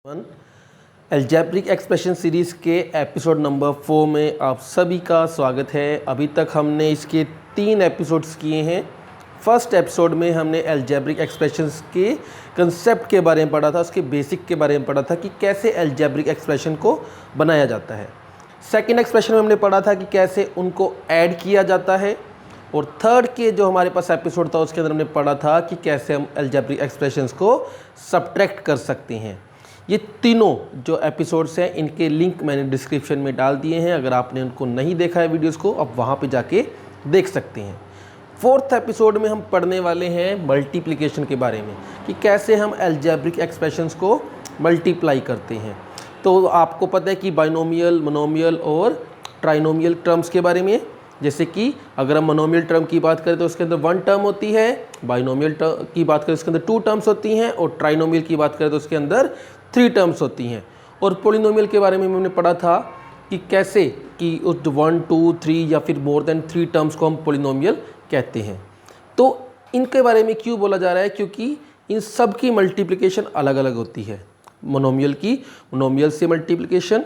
One algebraic expression series के episode number 4 में आप सभी का स्वागत है। अभी तक हमने इसके 3 एपिसोड्स किए हैं। फर्स्ट एपिसोड में हमने अलजेब्रिक एक्सप्रेशंस के कंसेप्ट के बारे में पढ़ा था, उसके बेसिक के बारे में पढ़ा था कि कैसे अलजेब्रिक एक्सप्रेशन को बनाया जाता है। सेकेंड एक्सप्रेशन में हमने पढ़ा था कि कैसे उनको ऐड किया जाता है, और थर्ड के जो हमारे पास एपिसोड था उसके अंदर हमने पढ़ा था कि कैसे हम अलजेब्रिक एक्सप्रेशंस को सब्ट्रैक्ट कर सकते हैं। ये तीनों जो एपिसोड्स हैं इनके लिंक मैंने डिस्क्रिप्शन में डाल दिए हैं। अगर आपने उनको नहीं देखा है वीडियोस को, आप वहाँ पे जाके देख सकते हैं। फोर्थ एपिसोड में हम पढ़ने वाले हैं मल्टीप्लिकेशन के बारे में कि कैसे हम अलजेब्रिक एक्सप्रेशंस को मल्टीप्लाई करते हैं। तो आपको पता है कि बाइनोमियल, मोनोमियल और ट्राइनोमियल टर्म्स के बारे में, जैसे कि अगर हम मोनोमियल टर्म की बात करें तो उसके अंदर 1 टर्म होती है, बाइनोमियल की बात करें उसके अंदर 2 टर्म्स होती हैं, और ट्राइनोमियल की बात करें तो उसके अंदर 3 टर्म्स होती हैं। और पॉलिनोमियल के बारे में हमने पढ़ा था कि कैसे कि उस 1, 2, 3 या फिर मोर देन 3 टर्म्स को हम पॉलिनोमियल कहते हैं। तो इनके बारे में क्यों बोला जा रहा है, क्योंकि इन सब की मल्टीप्लिकेशन अलग अलग होती है। मोनोमियल की मोनोमियल से मल्टीप्लिकेशन,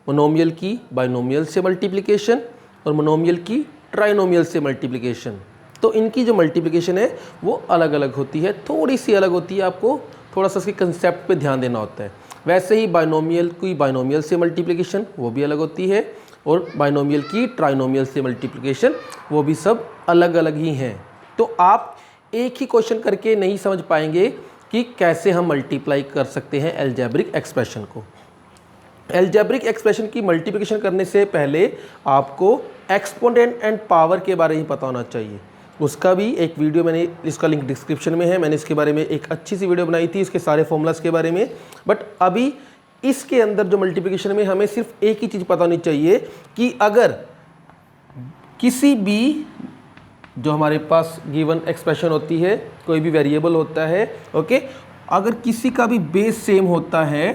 मोनोमियल की बाइनोमियल से मल्टीप्लिकेशन, और मोनोमियल की ट्राइनोमियल से मल्टीप्लिकेशन। तो इनकी जो मल्टीप्लिकेशन है वो अलग अलग होती है, थोड़ी सी अलग होती है। आपको थोड़ा सा इसके कंसेप्ट पे ध्यान देना होता है। वैसे ही बाइनोमियल की बाइनोमियल से मल्टीप्लिकेशन वो भी अलग होती है, और बाइनोमियल की ट्राइनोमियल से मल्टीप्लिकेशन वो भी सब अलग अलग ही हैं। तो आप एक ही क्वेश्चन करके नहीं समझ पाएंगे कि कैसे हम मल्टीप्लाई कर सकते हैं अलजेब्रिक एक्सप्रेशन को। अलजेब्रिक एक्सप्रेशन की मल्टीप्लिकेशन करने से पहले आपको एक्सपोनेंट एंड पावर के बारे में पता होना चाहिए। उसका भी एक वीडियो मैंने, इसका लिंक डिस्क्रिप्शन में है, मैंने इसके बारे में एक अच्छी सी वीडियो बनाई थी, इसके सारे फॉर्मूलाज के बारे में। बट अभी इसके अंदर जो मल्टीप्लिकेशन में हमें सिर्फ एक ही चीज़ पता होनी चाहिए कि अगर किसी भी जो हमारे पास गिवन एक्सप्रेशन होती है, कोई भी वेरिएबल होता है, ओके, अगर किसी का भी बेस सेम होता है,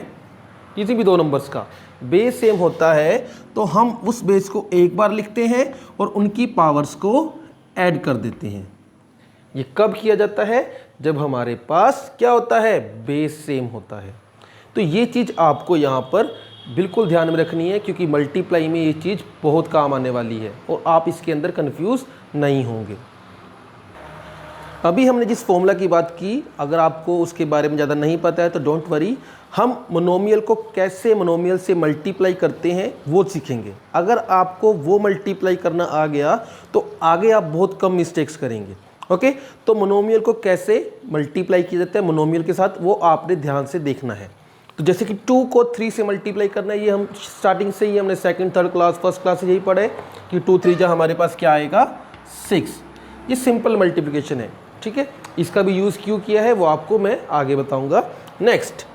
किसी भी 2 नंबर्स का बेस सेम होता है, तो हम उस बेस को एक बार लिखते हैं और उनकी पावर्स को ऐड कर देते हैं। ये कब किया जाता है? जब हमारे पास क्या होता है, बेस सेम होता है। तो ये चीज़ आपको यहाँ पर बिल्कुल ध्यान में रखनी है, क्योंकि मल्टीप्लाई में ये चीज़ बहुत काम आने वाली है और आप इसके अंदर कंफ्यूज नहीं होंगे। अभी हमने जिस फॉर्मूला की बात की, अगर आपको उसके बारे में ज़्यादा नहीं पता है तो डोंट वरी, हम मोनोमियल को कैसे मोनोमियल से मल्टीप्लाई करते हैं वो सीखेंगे। अगर आपको वो मल्टीप्लाई करना आ गया तो आगे आप बहुत कम मिस्टेक्स करेंगे। ओके, तो मोनोमियल को कैसे मल्टीप्लाई किया जाता है मोनोमियल के साथ, वो आपने ध्यान से देखना है। तो जैसे कि 2 को 3 से मल्टीप्लाई करना है, ये हम स्टार्टिंग से ही हमने second, third class, first class से यही पढ़े कि 2, 3 जा हमारे पास क्या आएगा, 6। ये सिंपल मल्टीप्लिकेशन है, ठीक है। इसका भी यूज़ क्यों किया है वो आपको मैं आगे बताऊंगा। नेक्स्ट,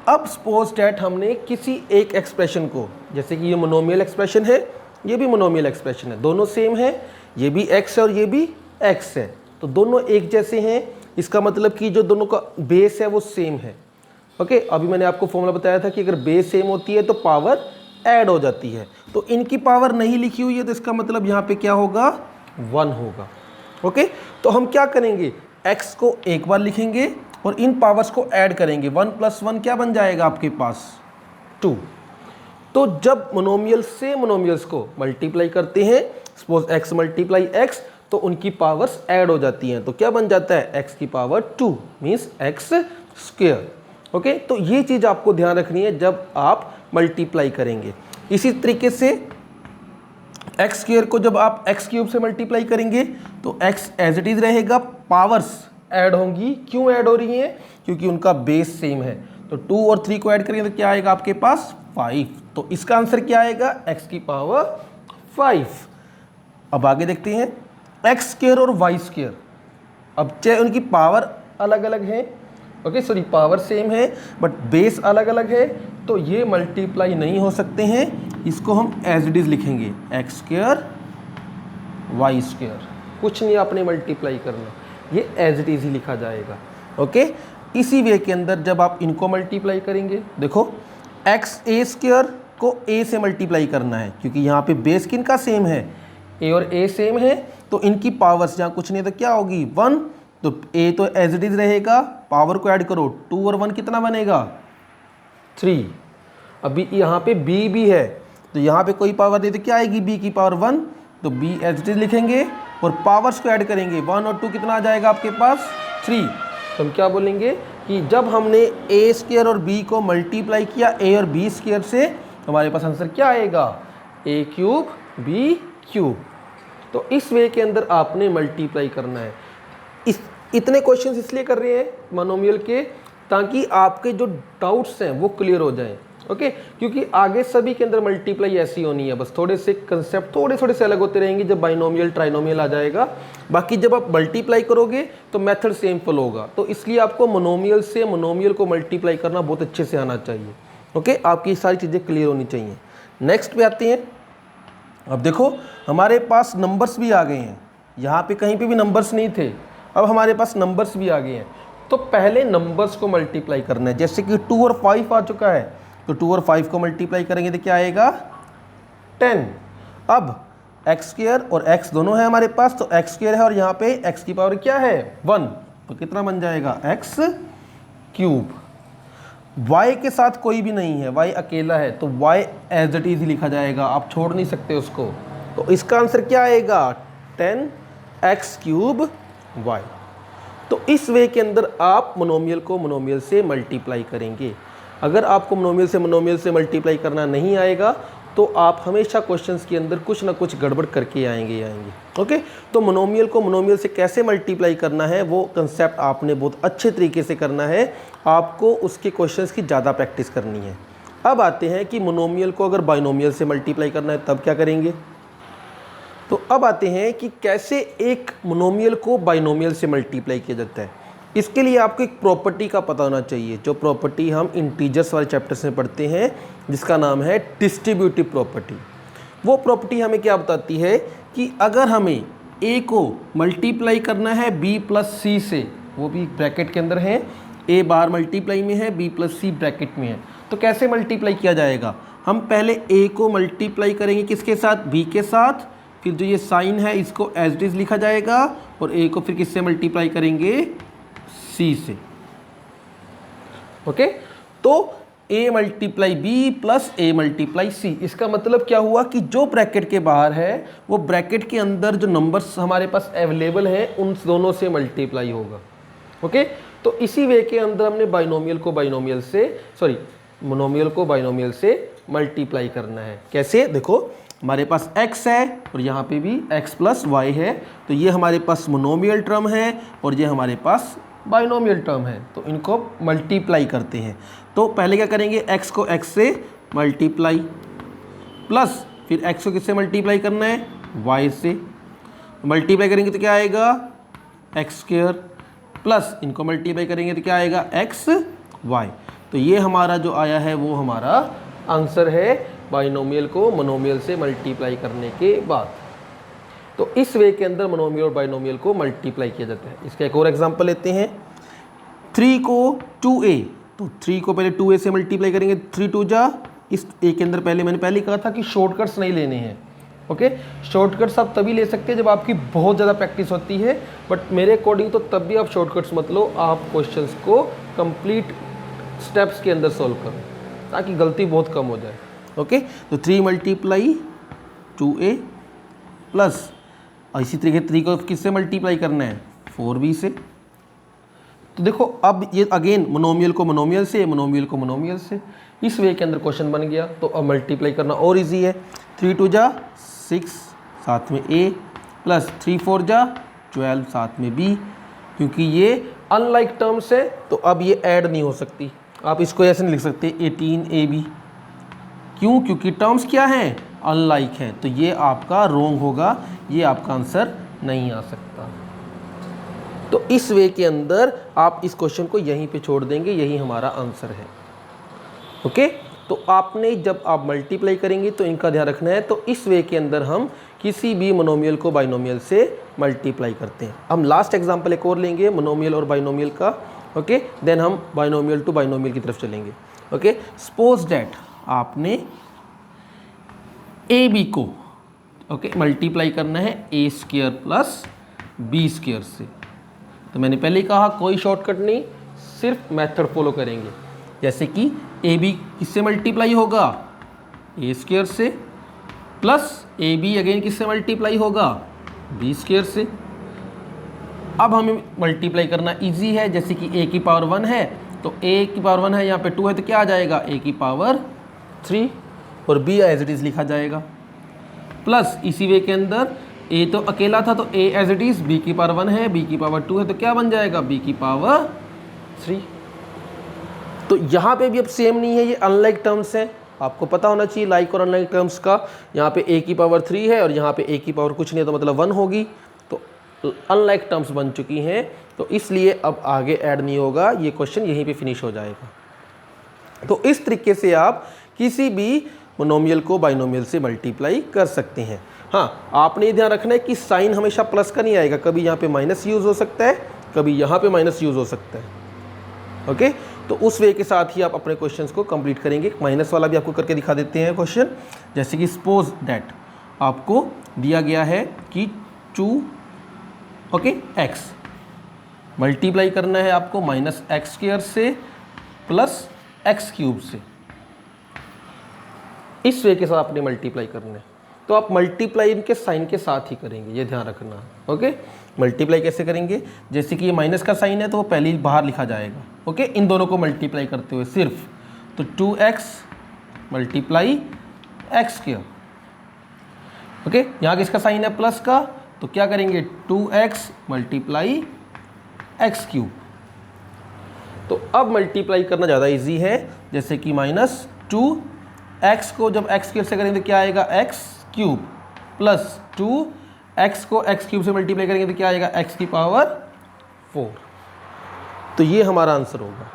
अब सपोज डैट हमने किसी एक एक्सप्रेशन को, जैसे कि ये मोनोमियल एक्सप्रेशन है, ये भी मोनोमियल एक्सप्रेशन है, दोनों सेम है, ये भी x है और ये भी x है, तो दोनों एक जैसे हैं। इसका मतलब कि जो दोनों का बेस है वो सेम है। ओके, अभी मैंने आपको फॉर्मूला बताया था कि अगर बेस सेम होती है तो पावर ऐड हो जाती है। तो इनकी पावर नहीं लिखी हुई है, तो इसका मतलब यहाँ पे क्या होगा, 1 होगा। ओके, तो हम क्या करेंगे, x को एक बार लिखेंगे और इन पावर्स को ऐड करेंगे। 1 + 1 क्या बन जाएगा आपके पास, 2। तो जब मोनोमियल से मोनोमियल्स को मल्टीप्लाई करते हैं, सपोज x मल्टीप्लाई x, तो उनकी पावर्स ऐड हो जाती हैं। तो क्या बन जाता है, x की पावर 2 मीन्स x²। ओके, तो ये चीज़ आपको ध्यान रखनी है जब आप मल्टीप्लाई करेंगे। इसी तरीके से x² को जब आप x³ से मल्टीप्लाई करेंगे तो x एज इट इज़ रहेगा, पावर्स ऐड होंगी। क्यों ऐड हो रही हैं, क्योंकि उनका बेस सेम है। तो 2 और 3 को ऐड करेंगे तो क्या आएगा आपके पास, 5। तो इसका आंसर क्या आएगा, x की पावर 5। अब आगे देखते हैं x² और y²। अब चाहे उनकी पावर अलग अलग है, ओके सॉरी, पावर सेम है बट बेस अलग अलग है, तो ये मल्टीप्लाई नहीं हो सकते हैं। इसको हम एज इट इज़ लिखेंगे, x² y²। कुछ नहीं आपने मल्टीप्लाई करना, ये एज इट इज़ ही लिखा जाएगा। ओके, इसी वे के अंदर जब आप इनको मल्टीप्लाई करेंगे, देखो xa² को a से मल्टीप्लाई करना है, क्योंकि यहाँ पे बेस किनका सेम है, a और a सेम है, तो इनकी पावर्स यहाँ कुछ नहीं तो क्या होगी, 1। तो a तो एज इट इज़ रहेगा, पावर को ऐड करो, 2 और 1 कितना बनेगा, 3। अभी यहाँ पे b भी है, तो यहाँ पे कोई पावर नहीं, तो क्या आएगी b की पावर 1, तो b एज इट इज लिखेंगे और पावर्स को ऐड करेंगे, 1 और 2 कितना आ जाएगा आपके पास 3। तो हम क्या बोलेंगे कि जब हमने a स्क्वायर और b को मल्टीप्लाई किया a और b स्क्वायर से, हमारे पास आंसर क्या आएगा a क्यूब b क्यूब। तो इस वे के अंदर आपने मल्टीप्लाई करना है। इतने क्वेश्चंस इसलिए कर रहे हैं मोनोमियल के, ताकि आपके जो डाउट्स हैं वो क्लियर हो जाएं। ओके, क्योंकि आगे सभी के अंदर मल्टीप्लाई ऐसी होनी है, बस थोड़े से कंसेप्ट थोड़े से अलग होते रहेंगे जब बाइनोमियल ट्राइनोमियल आ जाएगा। बाकी जब आप मल्टीप्लाई करोगे तो मेथड सेम फॉलो होगा। तो इसलिए आपको मोनोमियल से मोनोमियल को मल्टीप्लाई करना बहुत अच्छे से आना चाहिए। ओके, आपकी सारी चीज़ें क्लियर होनी चाहिए। नेक्स्ट पे आते हैं। अब देखो हमारे पास नंबर्स भी आ गए हैं, यहाँ पे कहीं पे भी नंबर्स नहीं थे, अब हमारे पास नंबर्स भी आ गए हैं। तो पहले नंबर्स को मल्टीप्लाई करना है, जैसे कि 2 और 5 आ चुका है, तो 2 और 5 को मल्टीप्लाई करेंगे तो क्या आएगा 10। अब एक्स स्क्वायर और एक्स दोनों है हमारे पास, तो एक्स स्क्वायर है और यहाँ पे एक्स की पावर क्या है 1, तो कितना बन जाएगा एक्स क्यूब। y के साथ कोई भी नहीं है, y अकेला है, तो y एज इट इज लिखा जाएगा, आप छोड़ नहीं सकते उसको। तो इसका आंसर क्या आएगा 10x क्यूब y। तो इस वे के अंदर आप मोनोमियल को मोनोमियल से मल्टीप्लाई करेंगे। अगर आपको मोनोमियल से मल्टीप्लाई करना नहीं आएगा तो आप हमेशा क्वेश्चंस के अंदर कुछ ना कुछ गड़बड़ करके आएंगे। ओके, तो मोनोमियल को मोनोमियल से कैसे मल्टीप्लाई करना है वो कंसेप्ट आपने बहुत अच्छे तरीके से करना है, आपको उसके क्वेश्चंस की ज़्यादा प्रैक्टिस करनी है। अब आते हैं कि मोनोमियल को अगर बाइनोमियल से मल्टीप्लाई करना है तब क्या करेंगे। तो अब आते हैं कि कैसे एक मोनोमियल को बाइनोमियल से मल्टीप्लाई किया जाता है। इसके लिए आपको एक प्रॉपर्टी का पता होना चाहिए, जो प्रॉपर्टी हम इंटीजर्स वाले चैप्टर्स में पढ़ते हैं, जिसका नाम है डिस्ट्रीब्यूटिव प्रॉपर्टी। वो प्रॉपर्टी हमें क्या बताती है कि अगर हमें a को मल्टीप्लाई करना है b प्लस c से, वो भी ब्रैकेट के अंदर है, a बाहर मल्टीप्लाई में है, b प्लस c ब्रैकेट में है, तो कैसे मल्टीप्लाई किया जाएगा। हम पहले a को मल्टीप्लाई करेंगे किसके साथ, b के साथ, फिर जो ये साइन है इसको एज इट इज लिखा जाएगा, और a को फिर किससे मल्टीप्लाई करेंगे c से। ओके, तो a multiply b plus a multiply c, इसका मतलब क्या हुआ कि जो ब्रैकेट के बाहर है वो ब्रैकेट के अंदर जो नंबर्स हमारे पास अवेलेबल हैं उन दोनों से मल्टीप्लाई होगा। ओके, तो इसी वे के अंदर हमने मोनोमियल को बाइनोमियल से मल्टीप्लाई करना है। कैसे, देखो हमारे पास x है और यहाँ पे भी x प्लस वाई है, तो ये हमारे पास मोनोमियल टर्म है और ये हमारे पास बाइनोमियल टर्म है, तो इनको मल्टीप्लाई करते हैं। तो पहले क्या करेंगे, x को x से मल्टीप्लाई, प्लस फिर x को किससे मल्टीप्लाई करना है y से, मल्टीप्लाई करेंगे तो क्या आएगा एक्स स्क्वायर, प्लस इनको मल्टीप्लाई करेंगे तो क्या आएगा एक्स वाई। तो ये हमारा जो आया है वो हमारा आंसर है बाइनोमियल को मोनोमियल से मल्टीप्लाई करने के बाद। तो इस वे के अंदर मोनोमियल और बाइनोमियल को मल्टीप्लाई किया जाता है। इसका एक और एग्जांपल लेते हैं, 3 को 2a, तो 3 को पहले 2a से मल्टीप्लाई करेंगे, 3 2 जा, इस a के अंदर मैंने पहले कहा था कि शॉर्टकट्स नहीं लेने हैं। ओके, शॉर्टकट्स आप तभी ले सकते हैं जब आपकी बहुत ज़्यादा प्रैक्टिस होती है, बट मेरे अकॉर्डिंग तो तब भी आप शॉर्टकट्स मत लो, आप क्वेश्चंस को कंप्लीट स्टेप्स के अंदर सॉल्व करो ताकि गलती बहुत कम हो जाए। ओके, तो 3 मल्टीप्लाई 2a प्लस, इसी तरीके 3 को किससे मल्टीप्लाई करना है 4b से। तो देखो अब ये अगेन मोनोमियल को मोनोमियल से, मोनोमियल को मोनोमियल से, इस वे के अंदर क्वेश्चन बन गया। तो अब मल्टीप्लाई करना और इजी है, 3 2 जा 6, साथ में a, प्लस 3 4 जा 12, साथ में b। क्योंकि ये अनलाइक टर्म्स है तो अब ये ऐड नहीं हो सकती, आप इसको ऐसे नहीं लिख सकते 18ab। क्यों, क्योंकि टर्म्स क्या हैं अनलाइक हैं, तो ये आपका रॉन्ग होगा, ये आपका आंसर नहीं आ सकता। तो इस वे के अंदर आप इस क्वेश्चन को यहीं पे छोड़ देंगे, यही हमारा आंसर है। ओके, तो आपने जब आप मल्टीप्लाई करेंगे तो इनका ध्यान रखना है। तो इस वे के अंदर हम किसी भी मोनोमियल को बाइनोमियल से मल्टीप्लाई करते हैं। हम लास्ट एग्जांपल एक और लेंगे मोनोमियल और बाइनोमियल का। ओके, देन हम बाइनोमियल टू बाइनोमियल की तरफ चलेंगे। ओके, सपोज दैट आपने ए बी को मल्टीप्लाई करना है ए स्क्वायर प्लस बी स्क्वायर से। तो मैंने पहले ही कहा कोई शॉर्टकट नहीं, सिर्फ मेथड फॉलो करेंगे। जैसे कि ए बी किससे मल्टीप्लाई होगा, ए स्क्वायर से, प्लस ए बी अगेन किससे मल्टीप्लाई होगा, बी स्क्वायर से। अब हमें मल्टीप्लाई करना इजी है, जैसे कि a की पावर 1 है तो a की पावर 1 है, यहाँ पे 2 है तो क्या आ जाएगा a की पावर 3 और b एज इट इज़ लिखा जाएगा। प्लस इसी वे के अंदर a तो अकेला था तो a as it is, b की पावर 1 है, b की पावर 2 है तो क्या बन जाएगा, b की पावर 3। तो यहाँ पे भी अब सेम नहीं है, ये अनलाइक टर्म्स हैं, आपको पता होना चाहिए लाइक और अनलाइक टर्म्स का। यहाँ पे a की पावर 3 है और यहाँ पे a की पावर कुछ नहीं है तो मतलब 1 होगी, तो अनलाइक टर्म्स बन चुकी हैं, तो इसलिए अब आगे ऐड नहीं होगा, ये क्वेश्चन यहीं पे फिनिश हो जाएगा। तो इस तरीके से आप किसी भी मोनोमियल को बाइनोमियल से मल्टीप्लाई कर सकते हैं। हाँ, आपने ये ध्यान रखना है कि साइन हमेशा प्लस का नहीं आएगा, कभी यहाँ पे माइनस यूज़ हो सकता है, कभी यहाँ पे माइनस यूज़ हो सकता है। ओके, तो उस वे के साथ ही आप अपने क्वेश्चंस को कंप्लीट करेंगे। माइनस वाला भी आपको करके दिखा देते हैं क्वेश्चन, जैसे कि सपोज दैट आपको दिया गया है कि 2 एक्स मल्टीप्लाई करना है आपको माइनस एक्स स्क्वायर से प्लस एक्स क्यूब से, इस वे के साथ आपने मल्टीप्लाई करना है। तो आप मल्टीप्लाई इनके साइन के साथ ही करेंगे, ये ध्यान रखना। ओके, मल्टीप्लाई कैसे करेंगे, जैसे कि ये माइनस का साइन है तो वो पहले ही बाहर लिखा जाएगा। ओके, इन दोनों को मल्टीप्लाई करते हुए सिर्फ, तो 2x multiply x square. Okay, यहाँ किसका साइन है, प्लस का, तो क्या करेंगे 2x मल्टीप्लाई एक्स क्यूब। तो अब मल्टीप्लाई करना ज़्यादा इजी है, जैसे कि माइनस 2x को जब एक्स क्यूब से करेंगे तो क्या आएगा, एक्स क्यूब, प्लस 2x को एक्स क्यूब से मल्टीप्लाई करेंगे तो क्या आएगा, एक्स की पावर 4। तो ये हमारा आंसर होगा।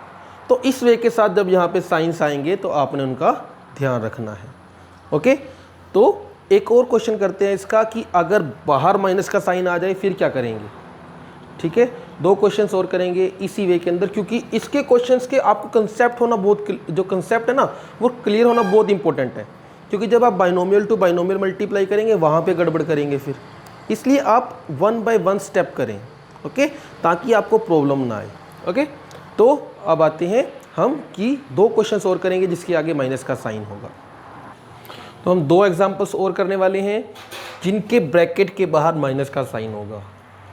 तो इस वे के साथ जब यहाँ पे साइंस आएंगे तो आपने उनका ध्यान रखना है। ओके, तो एक और क्वेश्चन करते हैं इसका कि अगर बाहर माइनस का साइन आ जाए फिर क्या करेंगे। ठीक है, 2 क्वेश्चंस और करेंगे इसी वे के अंदर, क्योंकि इसके क्वेश्चंस के आपको कंसेप्ट होना बहुत, जो कंसेप्ट है ना वो क्लियर होना बहुत इंपॉर्टेंट है, क्योंकि जब आप बाइनोमियल टू बाइनोमियल मल्टीप्लाई करेंगे वहाँ पे गड़बड़ करेंगे फिर, इसलिए आप 1 बाय 1 स्टेप करें। ओके, ताकि आपको प्रॉब्लम ना आए। ओके, तो अब आते हैं हम कि 2 क्वेश्चंस और करेंगे जिसके आगे माइनस का साइन होगा। तो हम 2 एग्जाम्पल्स और करने वाले हैं जिनके ब्रैकेट के बाहर माइनस का साइन होगा।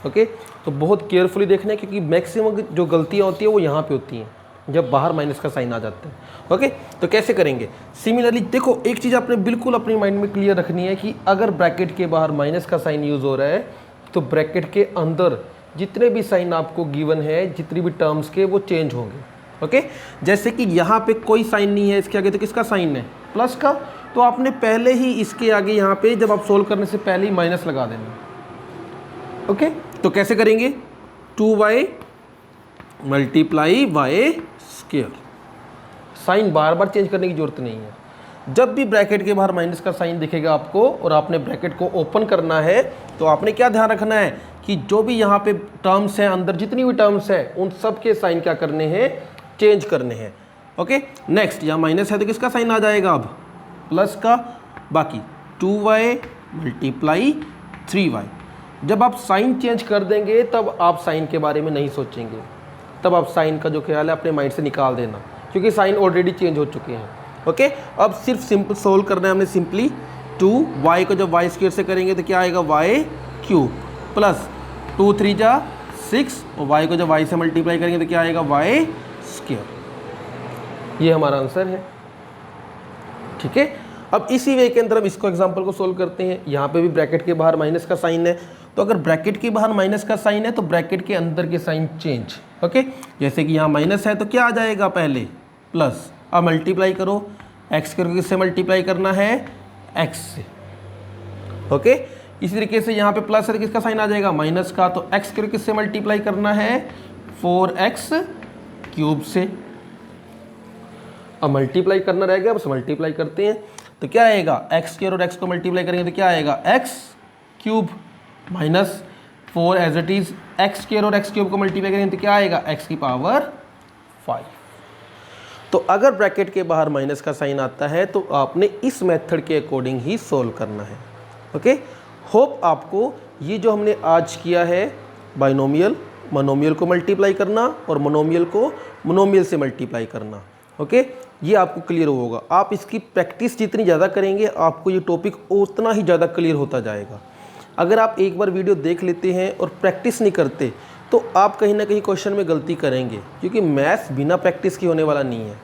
ओके, तो बहुत केयरफुली देखना है, क्योंकि मैक्सिमम जो गलतियां होती है वो यहाँ पे होती हैं जब बाहर माइनस का साइन आ जाता है। ओके, तो कैसे करेंगे, सिमिलरली देखो, एक चीज़ आपने बिल्कुल अपनी माइंड में क्लियर रखनी है कि अगर ब्रैकेट के बाहर माइनस का साइन यूज़ हो रहा है तो ब्रैकेट के अंदर जितने भी साइन आपको गिवन है, जितनी भी टर्म्स के, वो चेंज होंगे। ओके, जैसे कि यहाँ पे कोई साइन नहीं है इसके आगे, तो किसका साइन है, प्लस का, तो आपने पहले ही इसके आगे यहाँ पे जब आप सोल्व करने से पहले ही माइनस लगा देना। ओके, तो कैसे करेंगे, 2y multiply y square. Sign बार बार चेंज करने की जरूरत नहीं है। जब भी ब्रैकेट के बाहर माइनस का साइन दिखेगा आपको और आपने ब्रैकेट को ओपन करना है, तो आपने क्या ध्यान रखना है कि जो भी यहाँ पे टर्म्स हैं, अंदर जितनी भी टर्म्स हैं, उन सब के साइन क्या करने हैं, चेंज करने हैं। ओके, नेक्स्ट, यहाँ माइनस है तो किसका साइन आ जाएगा, अब प्लस का, बाकी 2y मल्टीप्लाई 3y। जब आप साइन चेंज कर देंगे तब आप साइन के बारे में नहीं सोचेंगे, तब आप साइन का जो ख्याल है अपने माइंड से निकाल देना, क्योंकि साइन ऑलरेडी चेंज हो चुके हैं। ओके, अब सिर्फ सिंपल सोल्व करना है हमने, सिंपली 2y को जब y स्क्वायर से करेंगे तो क्या आएगा, y क्यूब, प्लस 2 3 जा 6, और y को जब y से मल्टीप्लाई करेंगे तो क्या आएगा, y स्क्वायर। ये हमारा आंसर है। ठीक है, अब इसी वे के अंदर हम इसको एग्जांपल को सोल्व करते हैं। यहाँ पे भी ब्रैकेट के बाहर माइनस का साइन है, तो अगर ब्रैकेट के बाहर माइनस का साइन है तो ब्रैकेट के अंदर के साइन चेंज। ओके, जैसे कि यहाँ माइनस है तो क्या आ जाएगा, पहले प्लस, अब मल्टीप्लाई करो, एक्स करके किससे मल्टीप्लाई करना है, एक्स से। ओके, इसी तरीके से यहाँ पे प्लस है तो किसका साइन आ जाएगा, माइनस का, तो एक्स करके किससे मल्टीप्लाई करना है, 4x क्यूब से। अब मल्टीप्लाई करना रह गया, बस मल्टीप्लाई करते हैं, तो क्या आएगा, एक्स स्क्वायर और एक्स को मल्टीप्लाई करेंगे तो क्या आएगा, x cube, minus 4 as it is, x square और एक्स क्यूब को मल्टीप्लाई करेंगे तो क्या आएगा, एक्स की पावर 5। तो अगर ब्रैकेट के बाहर माइनस का साइन आता है तो आपने इस मेथड के अकॉर्डिंग ही सोल्व करना है। ओके, होप आपको ये जो हमने आज किया है, बाइनोमियल मोनोमियल को मल्टीप्लाई करना और मोनोमियल को मोनोमियल से मल्टीप्लाई करना, ओके, ये आपको क्लियर होगा। आप इसकी प्रैक्टिस जितनी ज़्यादा करेंगे आपको ये टॉपिक उतना ही ज़्यादा क्लियर होता जाएगा। अगर आप एक बार वीडियो देख लेते हैं और प्रैक्टिस नहीं करते तो आप कहीं ना कहीं क्वेश्चन में गलती करेंगे, क्योंकि मैथ्स बिना प्रैक्टिस के होने वाला नहीं है।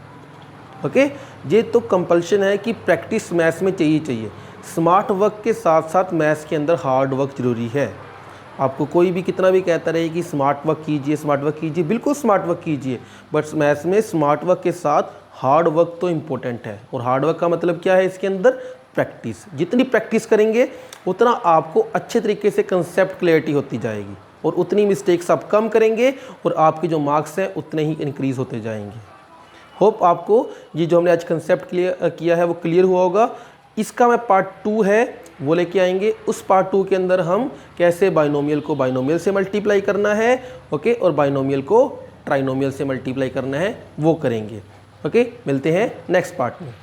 ओके, ये तो कंपल्शन है कि प्रैक्टिस मैथ्स में चाहिए। स्मार्ट वर्क के साथ साथ मैथ्स के अंदर हार्ड वर्क ज़रूरी है। आपको कोई भी कितना भी कहता रहे कि स्मार्ट वर्क कीजिए, बिल्कुल स्मार्ट वर्क कीजिए, बट मैथ्स में स्मार्ट वर्क के साथ हार्ड वर्क तो इम्पोर्टेंट है। और हार्ड वर्क का मतलब क्या है, इसके अंदर प्रैक्टिस। जितनी प्रैक्टिस करेंगे उतना आपको अच्छे तरीके से कंसेप्ट क्लैरिटी होती जाएगी और उतनी मिस्टेक्स आप कम करेंगे और आपके जो मार्क्स हैं उतने ही इंक्रीज़ होते जाएंगे। होप आपको ये जो हमने आज कंसेप्ट क्लियर किया है वो क्लियर हुआ होगा। इसका मैं पार्ट 2 है वो लेके आएंगे। उस पार्ट 2 के अंदर हम कैसे बाइनोमियल को बाइनोमियल से मल्टीप्लाई करना है, ओके, और बाइनोमियल को ट्राइनोमियल से मल्टीप्लाई करना है वो करेंगे। ओके, मिलते हैं नेक्स्ट पार्ट में।